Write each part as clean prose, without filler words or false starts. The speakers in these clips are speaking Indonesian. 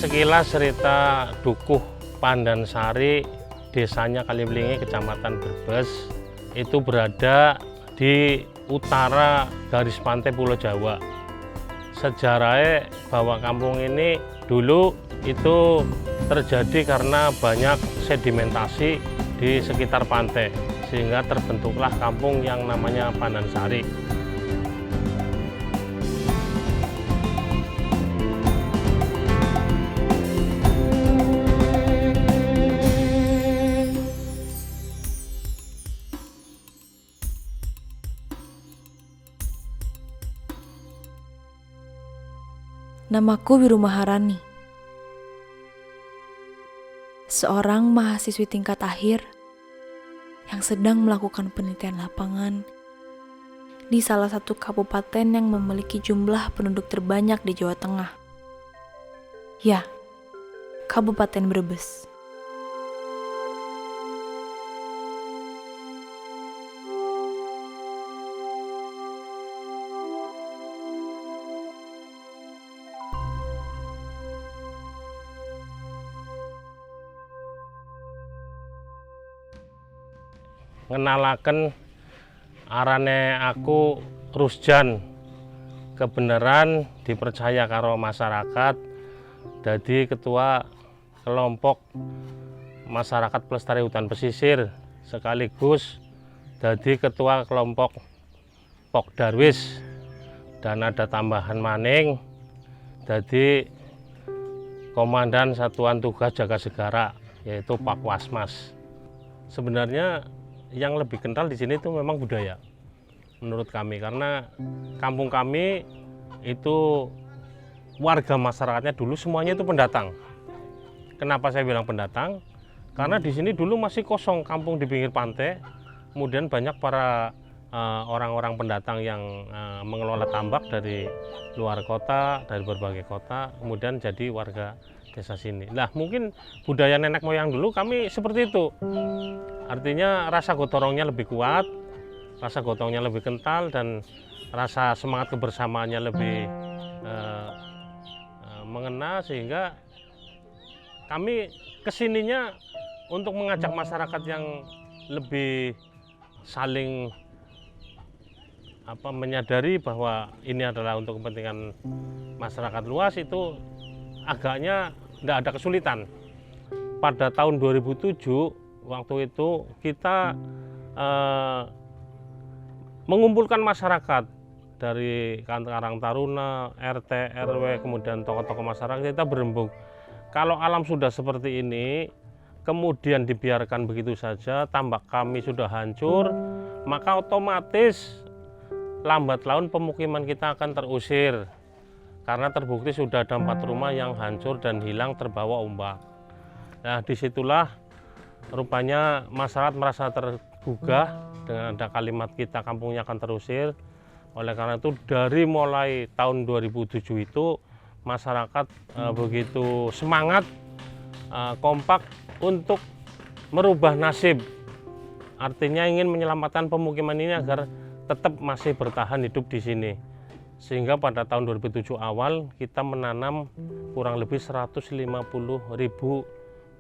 Sekilas cerita Dukuh Pandansari, desanya Kalibelingi, Kecamatan Brebes, itu berada di utara garis pantai Pulau Jawa. Sejarahnya bahwa kampung ini dulu itu terjadi karena banyak sedimentasi di sekitar pantai, sehingga terbentuklah kampung yang namanya Pandansari. Namaku Biru Maharani, seorang mahasiswi tingkat akhir yang sedang melakukan penelitian lapangan di salah satu kabupaten yang memiliki jumlah penduduk terbanyak di Jawa Tengah. Ya, Kabupaten Brebes. Ngenalaken arane aku Rusjan, kebenaran dipercaya karo masyarakat dadi ketua kelompok masyarakat pelestari hutan pesisir, sekaligus dadi ketua kelompok Pok Darwis, dan ada tambahan maning dadi komandan satuan tugas jaga segara, yaitu Pak Wasmas. Sebenarnya yang lebih kental di sini itu memang budaya menurut kami, karena kampung kami itu warga masyarakatnya dulu semuanya itu pendatang. Kenapa saya bilang pendatang? Karena di sini dulu masih kosong kampung di pinggir pantai, kemudian banyak para orang-orang pendatang yang mengelola tambak dari luar kota, dari berbagai kota, kemudian jadi warga desa sini. Nah, mungkin budaya nenek moyang dulu kami seperti itu. Artinya rasa gotong royongnya lebih kuat, rasa gotongnya lebih kental, dan rasa semangat kebersamaannya lebih mengena, sehingga kami kesininya untuk mengajak masyarakat yang lebih saling menyadari bahwa ini adalah untuk kepentingan masyarakat luas. Itu agaknya tidak ada kesulitan. Pada tahun 2007 waktu itu kita mengumpulkan masyarakat dari Karang Taruna, RT, RW, kemudian tokoh-tokoh masyarakat. Kita berembuk, kalau alam sudah seperti ini, kemudian dibiarkan begitu saja, tambak kami sudah hancur, maka otomatis lambat laun pemukiman kita akan terusir, karena terbukti sudah ada 4 rumah yang hancur dan hilang terbawa ombak. Nah, disitulah rupanya masyarakat merasa tergugah dengan ada kalimat kita, kampungnya akan terusir. Oleh karena itu dari mulai tahun 2007 itu masyarakat begitu semangat, kompak untuk merubah nasib. Artinya ingin menyelamatkan pemukiman ini agar tetap masih bertahan hidup di sini. Sehingga pada tahun 2007 awal kita menanam kurang lebih 150.000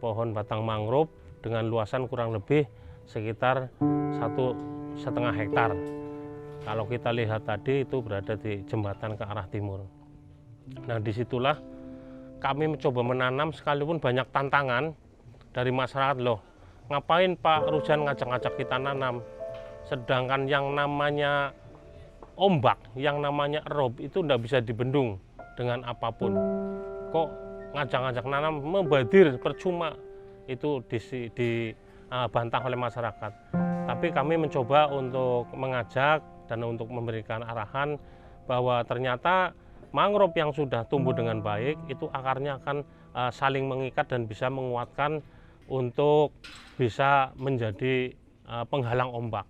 pohon batang mangrove dengan luasan kurang lebih sekitar 1,5 hektar. Kalau kita lihat tadi itu berada di jembatan ke arah timur. Nah, disitulah kami mencoba menanam, sekalipun banyak tantangan dari masyarakat. Loh, ngapain Pak Rusjan ngajak-ngajak kita nanam? Sedangkan yang namanya ombak, yang namanya erob itu tidak bisa dibendung dengan apapun. Kok ngajak-ngajak nanam, membadir, percuma, itu dibantah oleh masyarakat. Tapi kami mencoba untuk mengajak dan untuk memberikan arahan bahwa ternyata mangrove yang sudah tumbuh dengan baik itu akarnya akan saling mengikat dan bisa menguatkan untuk bisa menjadi penghalang ombak.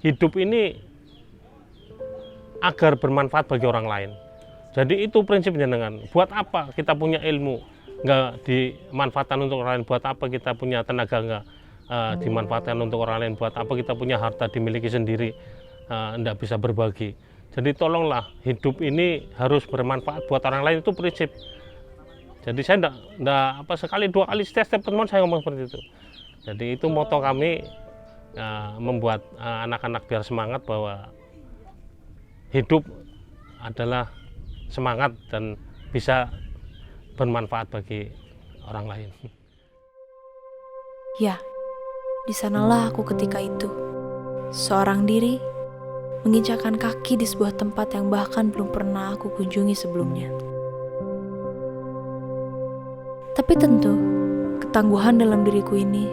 Hidup ini agar bermanfaat bagi orang lain. Jadi itu prinsipnya. Dengan buat apa kita punya ilmu nggak dimanfaatkan untuk orang lain? Buat apa kita punya tenaga nggak dimanfaatkan untuk orang lain? Buat apa kita punya harta dimiliki sendiri nggak bisa berbagi? Jadi tolonglah, hidup ini harus bermanfaat buat orang lain, itu prinsip. Jadi saya enggak apa sekali 2 kali setiap pertemuan saya ngomong seperti itu. Jadi itu moto kami, membuat anak-anak biar semangat bahwa hidup adalah semangat dan bisa bermanfaat bagi orang lain. Ya, di sanalah aku ketika itu. Seorang diri, menginjakan kaki di sebuah tempat yang bahkan belum pernah aku kunjungi sebelumnya. Tapi tentu, ketangguhan dalam diriku ini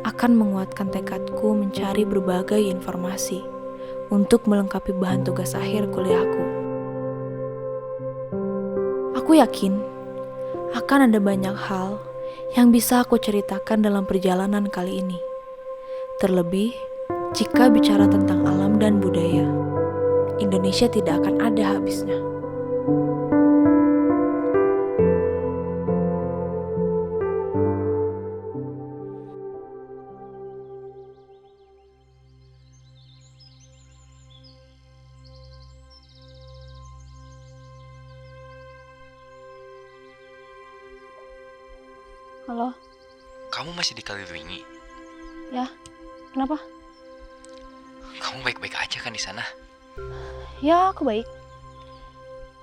akan menguatkan tekadku mencari berbagai informasi untuk melengkapi bahan tugas akhir kuliahku. Aku yakin akan ada banyak hal yang bisa aku ceritakan dalam perjalanan kali ini. Terlebih, jika bicara tentang alam dan budaya, Indonesia tidak akan ada habisnya. Halo, Kamu masih di Kaliwingi? ya, kenapa? Kamu baik-baik aja kan di sana? Ya, aku baik.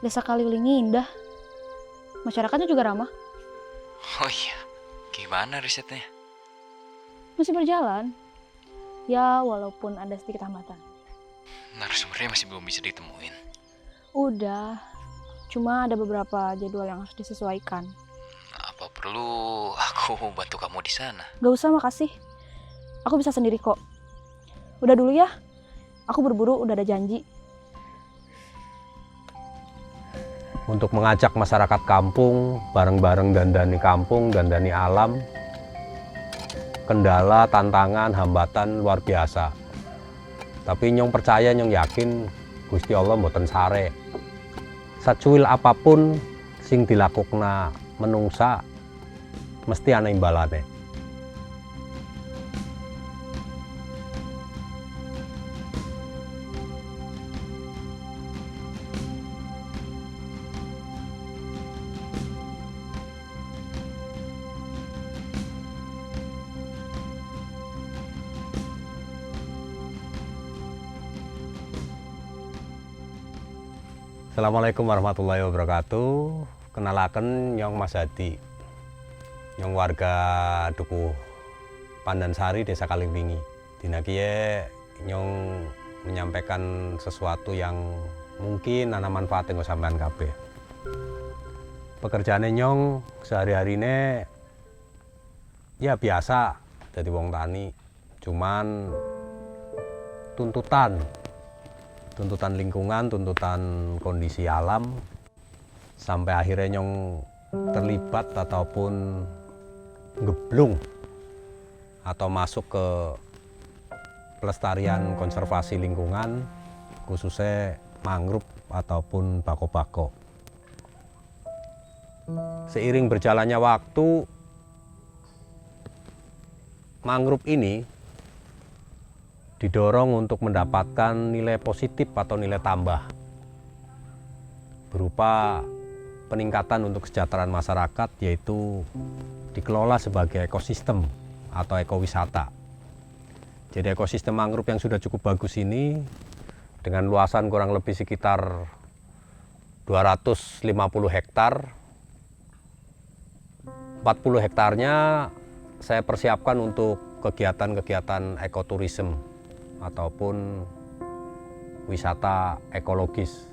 Desa Kaliwingi indah. Masyarakatnya juga ramah. Oh iya, gimana risetnya? Masih berjalan. Ya, walaupun ada sedikit hambatan. Narasumbernya masih belum bisa ditemuin. Udah, cuma ada beberapa jadwal yang harus disesuaikan. Apa perlu aku bantu kamu di sana? Gak usah, makasih. Aku bisa sendiri kok. Udah dulu ya. Aku berburu, udah ada janji. Untuk mengajak masyarakat kampung bareng-bareng dandani kampung, dandani alam, kendala, tantangan, hambatan luar biasa. Tapi nyong percaya, nyong yakin Gusti Allah mboten sare. Sacuil apapun sing dilakukna menungsa mesti ana imbalane. Assalamualaikum warahmatullahi wabarakatuh. Kenalaken nyong Mas Hadi. Nyong warga Dukuh Pandansari, Desa Kaliwingi. Dina kiye nyong menyampaikan sesuatu yang mungkin ana manfaate nggo sampean kabeh. Pekerjaane nyong sehari-harine ya biasa dadi wong tani. Cuman tuntutan lingkungan, tuntutan kondisi alam, sampai akhirnya nyong terlibat ataupun ngeblung atau masuk ke pelestarian konservasi lingkungan, khususnya mangrove ataupun bako-bako. Seiring berjalannya waktu, mangrove ini didorong untuk mendapatkan nilai positif atau nilai tambah berupa peningkatan untuk kesejahteraan masyarakat, yaitu dikelola sebagai ekosistem atau ekowisata. Jadi ekosistem mangrove yang sudah cukup bagus ini dengan luasan kurang lebih sekitar 250 hektar, 40 hektarnya saya persiapkan untuk kegiatan-kegiatan ekoturisme ataupun wisata ekologis.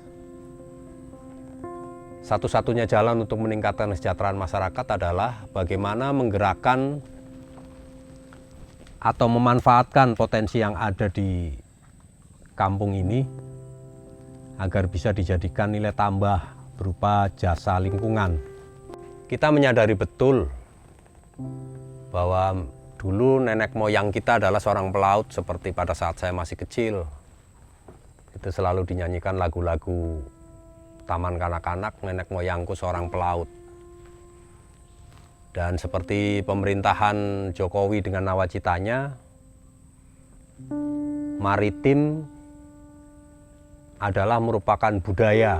Satu-satunya jalan untuk meningkatkan kesejahteraan masyarakat adalah bagaimana menggerakkan atau memanfaatkan potensi yang ada di kampung ini agar bisa dijadikan nilai tambah berupa jasa lingkungan. Kita menyadari betul bahwa dulu nenek moyang kita adalah seorang pelaut, seperti pada saat saya masih kecil. Itu selalu dinyanyikan lagu-lagu taman kanak-kanak, nenek moyangku seorang pelaut. Dan seperti pemerintahan Jokowi dengan nawacitanya, maritim adalah merupakan budaya.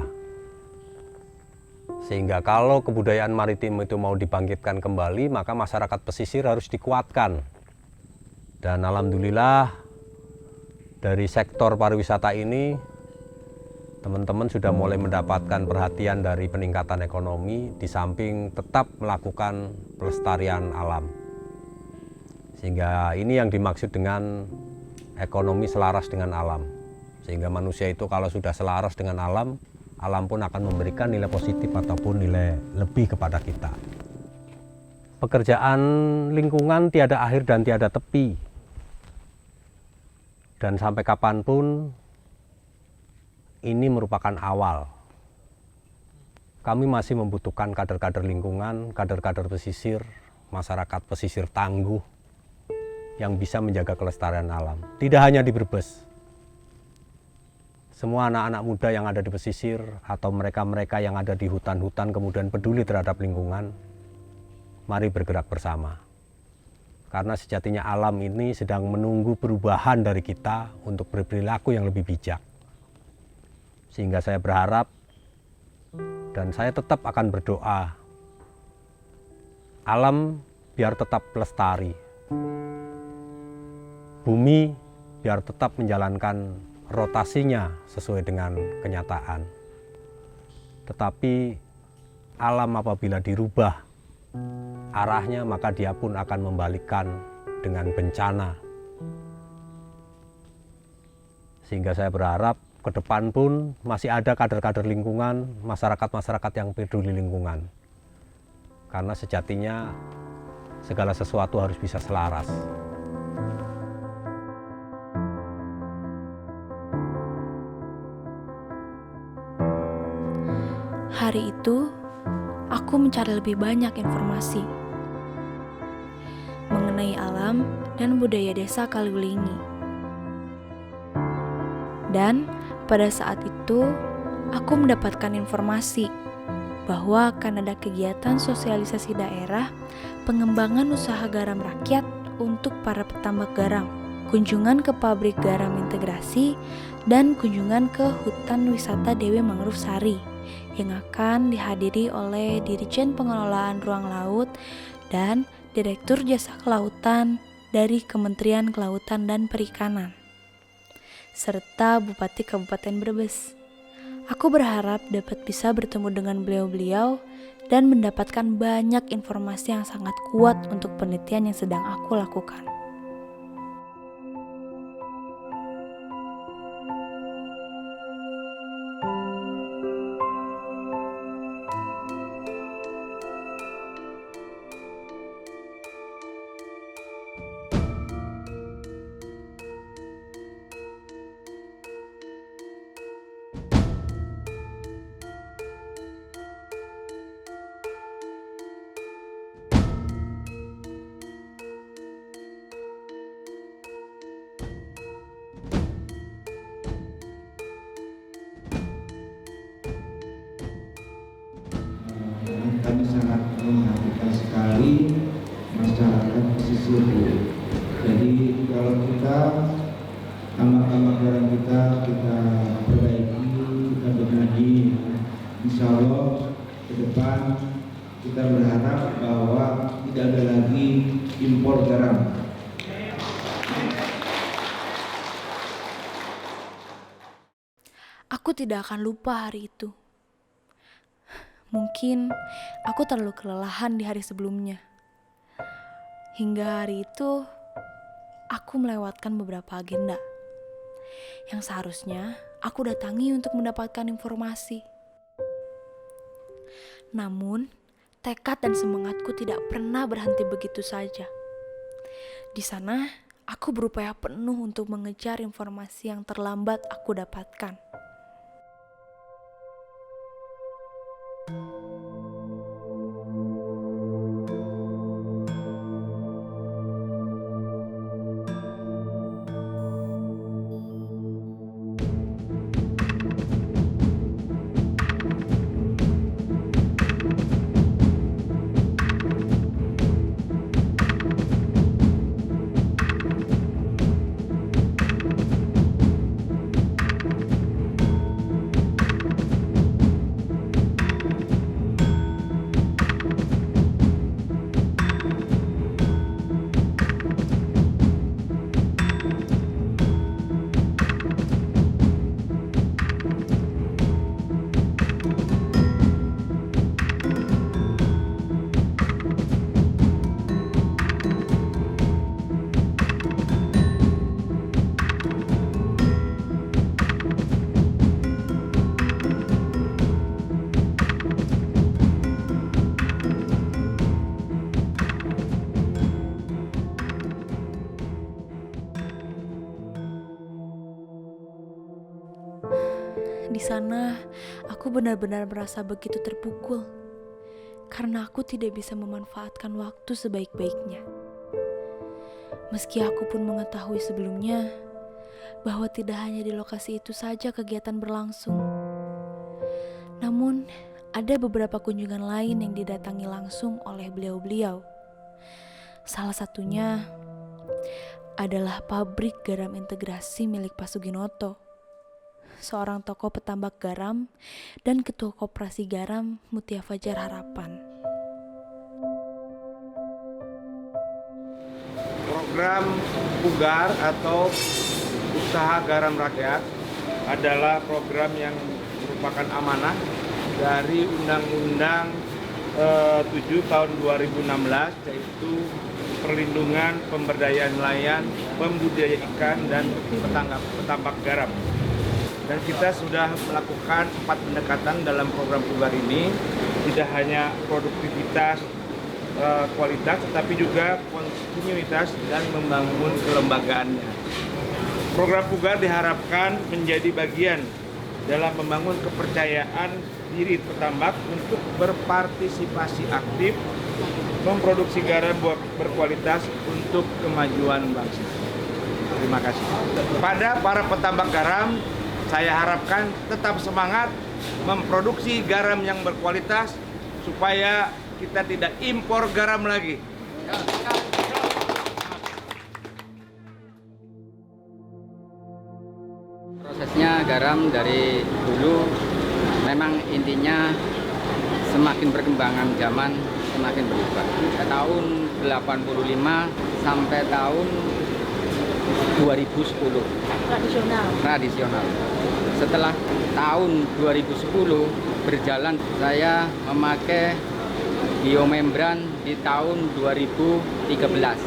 Sehingga kalau kebudayaan maritim itu mau dibangkitkan kembali, maka masyarakat pesisir harus dikuatkan. Dan alhamdulillah dari sektor pariwisata ini, teman-teman sudah mulai mendapatkan perhatian dari peningkatan ekonomi, di samping tetap melakukan pelestarian alam. Sehingga ini yang dimaksud dengan ekonomi selaras dengan alam. Sehingga manusia itu kalau sudah selaras dengan alam, alam pun akan memberikan nilai positif ataupun nilai lebih kepada kita. Pekerjaan lingkungan tiada akhir dan tiada tepi. Dan sampai kapanpun ini merupakan awal. Kami masih membutuhkan kader-kader lingkungan, kader-kader pesisir, masyarakat pesisir tangguh yang bisa menjaga kelestarian alam. Tidak hanya di Brebes. Semua anak-anak muda yang ada di pesisir atau mereka-mereka yang ada di hutan-hutan kemudian peduli terhadap lingkungan, mari bergerak bersama. Karena sejatinya alam ini sedang menunggu perubahan dari kita untuk berperilaku yang lebih bijak. Sehingga saya berharap dan saya tetap akan berdoa, alam biar tetap lestari. Bumi biar tetap menjalankan rotasinya sesuai dengan kenyataan. Tetapi alam apabila dirubah arahnya, maka dia pun akan membalikkan dengan bencana. Sehingga saya berharap ke depan pun masih ada kader-kader lingkungan, masyarakat-masyarakat yang peduli lingkungan. Karena sejatinya segala sesuatu harus bisa selaras. Hari itu, aku mencari lebih banyak informasi mengenai alam dan budaya desa Kaliwulingi. Dan pada saat itu, aku mendapatkan informasi bahwa akan ada kegiatan sosialisasi daerah pengembangan usaha garam rakyat untuk para petambak garam, kunjungan ke pabrik garam integrasi, dan kunjungan ke hutan wisata Dewi Mangrove Sari yang akan dihadiri oleh Dirjen Pengelolaan Ruang Laut dan Direktur Jasa Kelautan dari Kementerian Kelautan dan Perikanan, serta Bupati Kabupaten Brebes. Aku berharap dapat bisa bertemu dengan beliau-beliau dan mendapatkan banyak informasi yang sangat kuat untuk penelitian yang sedang aku lakukan. Kami sangat memperhatikan sekali masyarakat pesisir. Jadi kalau kita tambak-tambak garam kita perbaiki, kita benahi, insya Allah ke depan kita berharap bahwa tidak ada lagi impor garam. Aku tidak akan lupa hari itu. Mungkin aku terlalu kelelahan di hari sebelumnya. Hingga hari itu, aku melewatkan beberapa agenda yang seharusnya aku datangi untuk mendapatkan informasi. Namun, tekad dan semangatku tidak pernah berhenti begitu saja. Di sana, aku berupaya penuh untuk mengejar informasi yang terlambat aku dapatkan. Di sana, aku benar-benar merasa begitu terpukul karena aku tidak bisa memanfaatkan waktu sebaik-baiknya. Meski aku pun mengetahui sebelumnya bahwa tidak hanya di lokasi itu saja kegiatan berlangsung. Namun, ada beberapa kunjungan lain yang didatangi langsung oleh beliau-beliau. Salah satunya adalah pabrik garam integrasi milik Pak Suginoto, seorang tokoh petambak garam dan ketua koperasi garam Mutia Fajar Harapan. Program Pugar atau Usaha Garam Rakyat adalah program yang merupakan amanah dari Undang-Undang 7 tahun 2016, yaitu perlindungan pemberdayaan nelayan, pembudidaya ikan, dan petambak garam. Dan kita sudah melakukan 4 pendekatan dalam program Pugar ini, tidak hanya produktivitas, kualitas, tetapi juga kontinuitas dan membangun kelembagaannya. Program Pugar diharapkan menjadi bagian dalam membangun kepercayaan diri petambak untuk berpartisipasi aktif memproduksi garam berkualitas untuk kemajuan bangsa. Terima kasih. Pada para petambak garam, saya harapkan tetap semangat memproduksi garam yang berkualitas supaya kita tidak impor garam lagi. Prosesnya garam dari dulu memang intinya semakin perkembangan zaman semakin berubah. Tahun 85 sampai tahun 2010 tradisional. Setelah tahun 2010 berjalan, saya memakai biomembran di tahun 2013.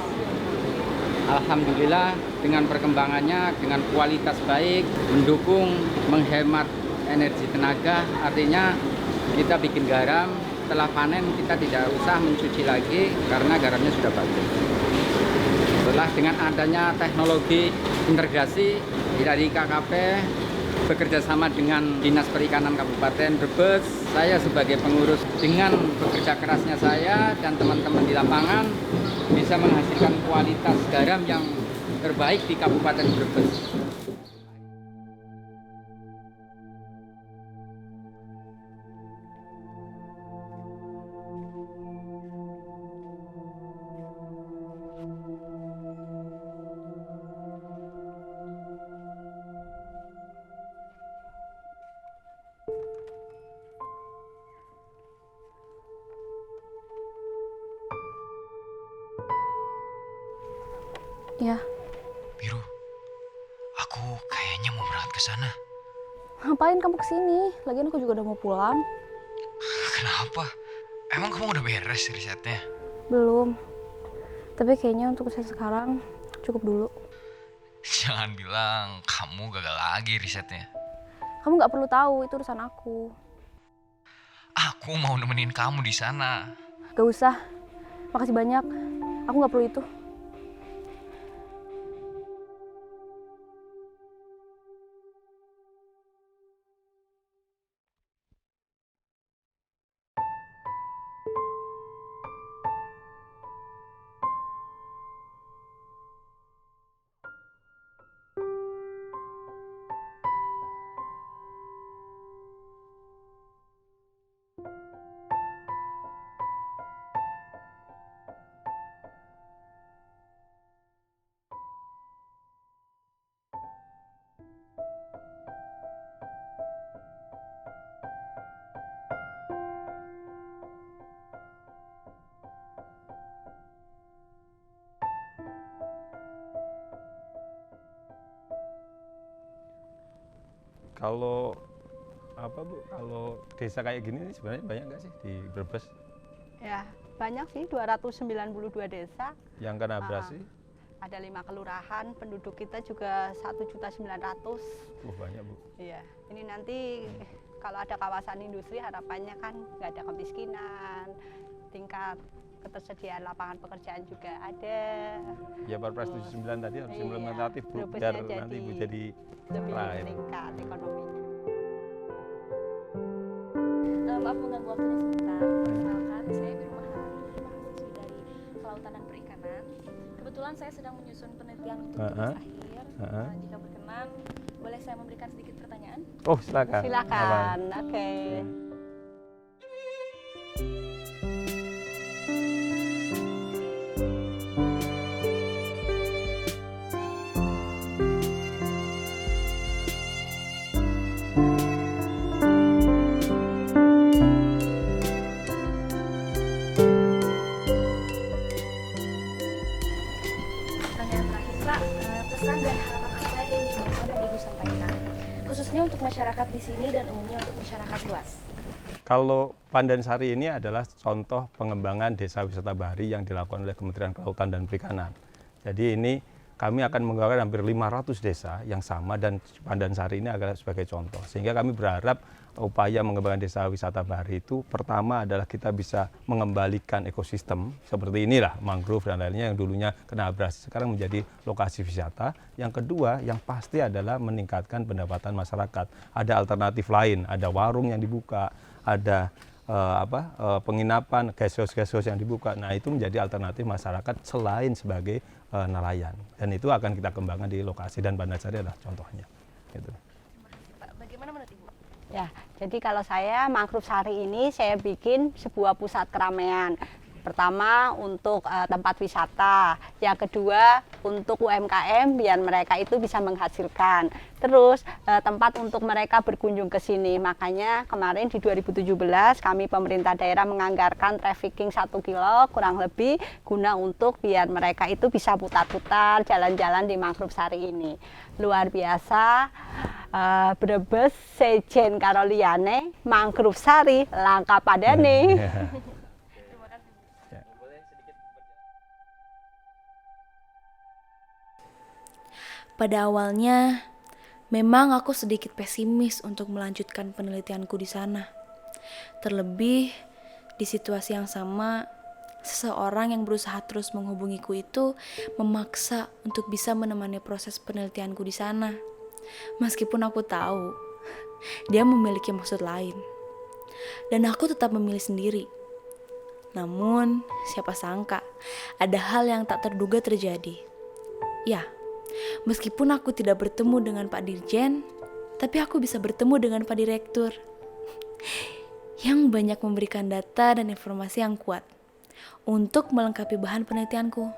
Alhamdulillah dengan perkembangannya, dengan kualitas baik, mendukung, menghemat energi tenaga, artinya kita bikin garam, setelah panen kita tidak usah mencuci lagi karena garamnya sudah bagus. Setelah dengan adanya teknologi integrasi dari KKP, bekerja sama dengan Dinas Perikanan Kabupaten Brebes, saya sebagai pengurus dengan bekerja kerasnya saya dan teman-teman di lapangan bisa menghasilkan kualitas garam yang terbaik di Kabupaten Brebes. Ya, Biru, aku kayaknya mau berangkat ke sana. ngapain kamu kesini? Lagian aku juga udah mau pulang. Kenapa? Emang kamu udah beres risetnya? Belum. Tapi kayaknya untuk riset sekarang cukup dulu. Jangan bilang kamu gagal lagi risetnya. Kamu nggak perlu tahu, itu urusan aku. Aku mau nemenin kamu di sana. Gak usah. Makasih banyak. Aku nggak perlu itu. Kalau apa Bu, kalau desa kayak gini sebenarnya banyak nggak sih di Brebes Ya, banyak sih, 292 desa. yang kena abrasi? Ada 5 kelurahan, penduduk kita juga 1.900.000. Banyak Bu. Iya, ini nanti kalau ada kawasan industri harapannya kan nggak ada kemiskinan, tingkat ketersediaan lapangan pekerjaan juga ada. Ya Perpres 79 tadi harus Iya, implementatif Bu, Brebesnya biar nanti Bu jadi lebih lain. meningkat ekonominya. Maaf mengganggu waktunya sebentar. Perkenalkan, saya Biru Maharani, mahasiswi dari Kelautan dan Perikanan. Kebetulan saya sedang menyusun penelitian untuk tugas akhir. Jika berkenan, boleh saya memberikan sedikit pertanyaan? Oh, silakan. Silakan. Oke. Pertanyaan terakhir, Pak. Pesan dan harapan apa yang ingin Bapak dan Ibu sampaikan? Khususnya untuk masyarakat di sini dan umumnya untuk masyarakat luas. Kalau Pandansari ini adalah contoh pengembangan desa wisata bahari yang dilakukan oleh Kementerian Kelautan dan Perikanan. Jadi ini kami akan mengembangkan hampir 500 desa yang sama dan Pandansari ini adalah sebagai contoh. Sehingga kami berharap upaya mengembangkan desa wisata bahari itu pertama adalah kita bisa mengembalikan ekosistem seperti inilah mangrove dan lainnya yang dulunya kena abrasi sekarang menjadi lokasi wisata. Yang kedua yang pasti adalah meningkatkan pendapatan masyarakat. Ada alternatif lain, ada warung yang dibuka, ada penginapan, guest house yang dibuka. Nah itu menjadi alternatif masyarakat selain sebagai nelayan. Dan itu akan kita kembangkan di lokasi dan Pandansari adalah contohnya. Gitu. Pak, bagaimana menurut Ibu? Ya, jadi kalau saya Mangrove Sari ini saya bikin sebuah pusat keramaian. Pertama untuk tempat wisata, yang kedua untuk UMKM biar mereka itu bisa menghasilkan. Terus tempat untuk mereka berkunjung ke sini. Makanya kemarin di 2017 kami pemerintah daerah menganggarkan trafficking 1 kilo kurang lebih guna untuk biar mereka itu bisa putar-putar jalan-jalan di Mangrove Sari ini. Luar biasa. Brebes sejen karo liyane Mangrove Sari langka padane. Pada awalnya, memang aku sedikit pesimis untuk melanjutkan penelitianku di sana. Terlebih, di situasi yang sama, seseorang yang berusaha terus menghubungiku itu memaksa untuk bisa menemani proses penelitianku di sana. Meskipun aku tahu, dia memiliki maksud lain. Dan aku tetap memilih sendiri. Namun, siapa sangka, ada hal yang tak terduga terjadi. Ya, meskipun aku tidak bertemu dengan Pak Dirjen, tapi aku bisa bertemu dengan Pak Direktur yang banyak memberikan data dan informasi yang kuat untuk melengkapi bahan penelitianku,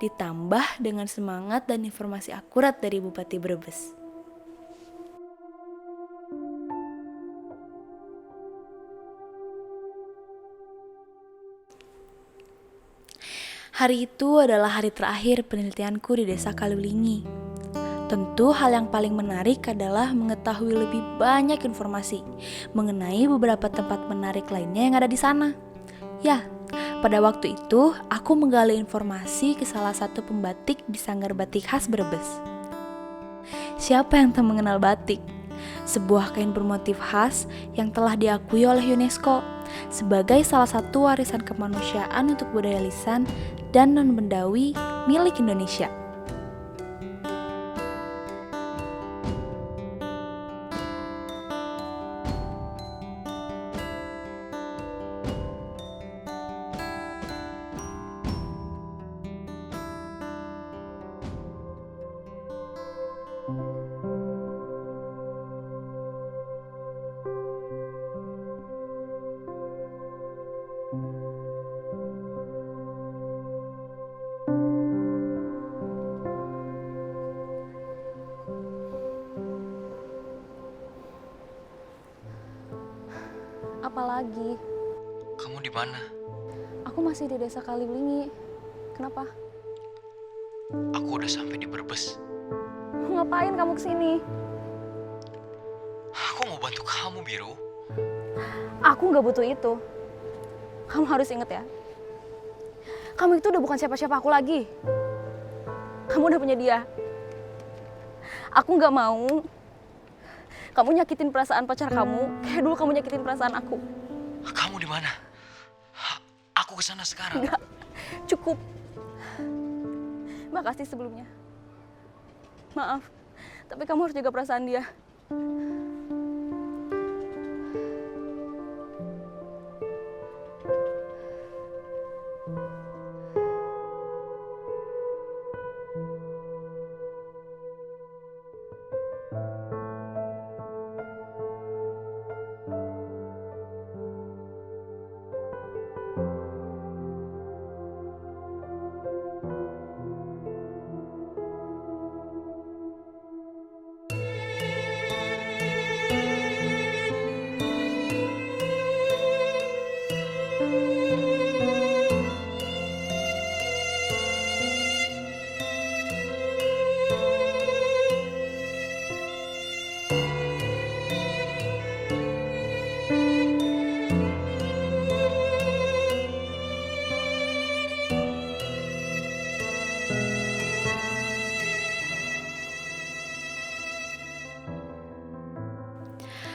ditambah dengan semangat dan informasi akurat dari Bupati Brebes. Hari itu adalah hari terakhir penelitianku di Desa Kaliwlingi. Tentu hal yang paling menarik adalah mengetahui lebih banyak informasi mengenai beberapa tempat menarik lainnya yang ada di sana. Ya, pada waktu itu aku menggali informasi ke salah satu pembatik di Sanggar Batik Khas Brebes. Siapa yang tak mengenal batik? Sebuah kain bermotif khas yang telah diakui oleh UNESCO sebagai salah satu warisan kemanusiaan untuk budaya lisan dan non-bendawi milik Indonesia. Apalagi? Kamu di mana? Aku masih di Desa Kaliwlingi. Kenapa? Aku udah sampai di Brebes. Ngapain kamu kesini? Aku mau bantu kamu, Biru. Aku nggak butuh itu. Kamu harus ingat ya. Kamu itu udah bukan siapa-siapa aku lagi. Kamu udah punya dia. Aku nggak mau kamu nyakitin perasaan pacar kamu kayak dulu kamu nyakitin perasaan aku. Kamu di mana? Aku kesana sekarang. Enggak, cukup. Makasih sebelumnya. Maaf, tapi kamu harus jaga perasaan dia.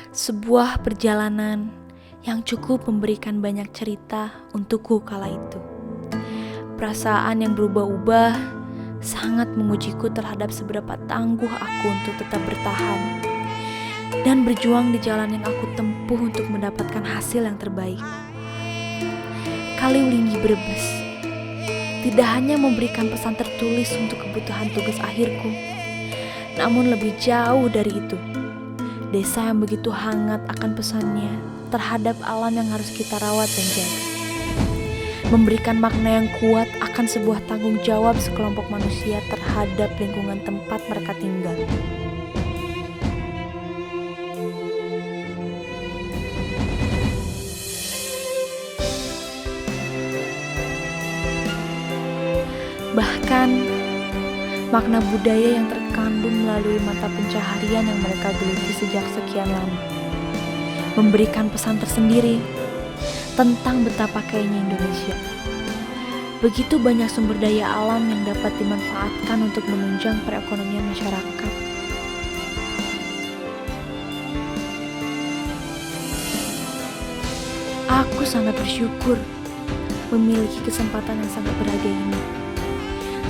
Sebuah perjalanan yang cukup memberikan banyak cerita untukku kala itu. Perasaan yang berubah-ubah sangat mengujiku terhadap seberapa tangguh aku untuk tetap bertahan dan berjuang di jalan yang aku tempuh untuk mendapatkan hasil yang terbaik. Kaliwlingi Brebes tidak hanya memberikan pesan tertulis untuk kebutuhan tugas akhirku, namun lebih jauh dari itu. Desa yang begitu hangat akan pesannya terhadap alam yang harus kita rawat dan jaga. Memberikan makna yang kuat akan sebuah tanggung jawab sekelompok manusia terhadap lingkungan tempat mereka tinggal. Bahkan, makna budaya yang terkandung melalui mata pencaharian yang mereka geluti sejak sekian lama memberikan pesan tersendiri tentang betapa kayanya Indonesia. Begitu banyak sumber daya alam yang dapat dimanfaatkan untuk menunjang perekonomian masyarakat. Aku sangat bersyukur memiliki kesempatan yang sangat berharga ini.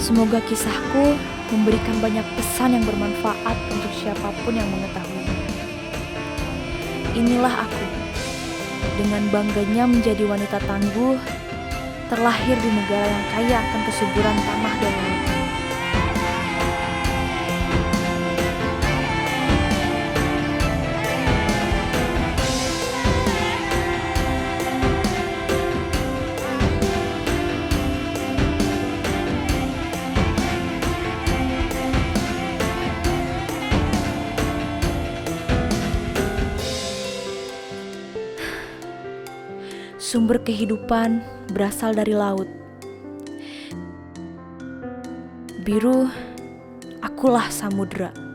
Semoga kisahku memberikan banyak pesan yang bermanfaat untuk siapapun yang mengetahuinya. Inilah aku, dengan bangganya menjadi wanita tangguh, terlahir di negara yang kaya akan kesuburan tanah dan lautan. Sumber kehidupan berasal dari laut. Biru, akulah samudra.